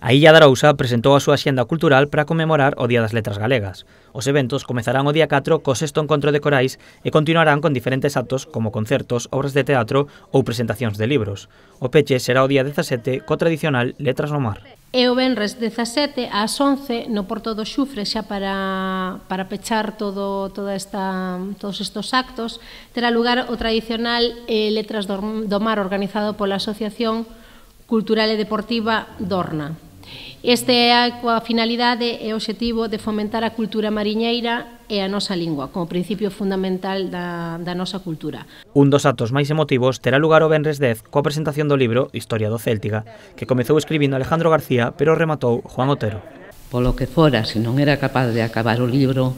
A Illa de Arousa presentou a súa axenda cultural para conmemorar o Día das Letras Galegas. Os eventos comezarán o día 4 co 6º encontro de corais e continuarán con diferentes actos como concertos, obras de teatro ou presentacións de libros. O peche será o día 17 co tradicional Letras no Mar. E o venres 17 ás 11 no Porto do Xufre, xa para pechar todos estes actos, terá lugar o tradicional Letras do Mar organizado pola Asociación Cultural e Deportiva Dorna. Este é coa finalidade e obxectivo de fomentar a cultura mariñeira e a nosa lingua, como principio fundamental da nosa cultura. Un dos actos máis emotivos terá lugar o venres 10 coa presentación do libro Historia do Céltiga, que comezou escribindo Alejandro García, pero rematou Juan Otero. Polo que fora, se non era capaz de acabar o libro,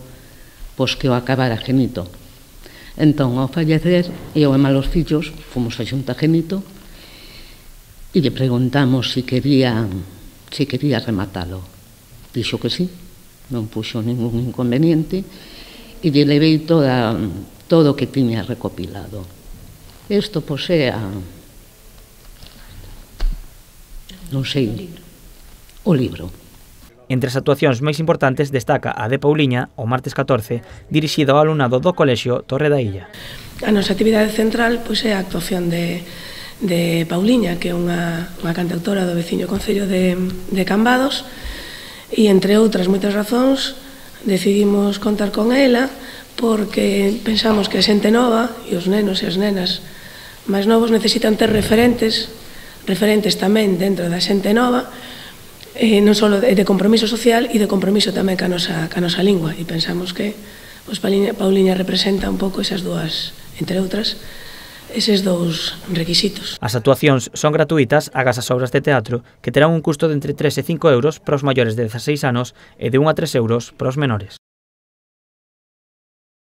pois que o acabara Genito. Entón, ao fallecer, eu e malos fillos fomos a Xunta Genito e lle preguntamos se quería rematalo. Dixo que sí, non puxo ningún inconveniente e lle levei todo o que tiña recopilado. Isto posea, non sei, o libro. Entre as actuacións máis importantes destaca a de Pauliña, o martes 14, dirixida ao alumnado do Colexio Torre da Illa. A nosa actividade central é a actuación de Pauliña, que é unha cantautora do veciño concello de Cambados, e entre outras moitas razóns decidimos contar con ela porque pensamos que a xente nova e os nenos e as nenas máis novos necesitan ter referentes tamén dentro da xente nova, non só de compromiso social e de compromiso tamén ca nosa lingua, e pensamos que Pauliña representa un pouco esas dúas, entre outras, eses dous requisitos. As actuacións son gratuitas agás as obras de teatro, que terán un custo de entre 3 e 5 euros para os maiores de 16 anos e de 1 a 3 euros para os menores.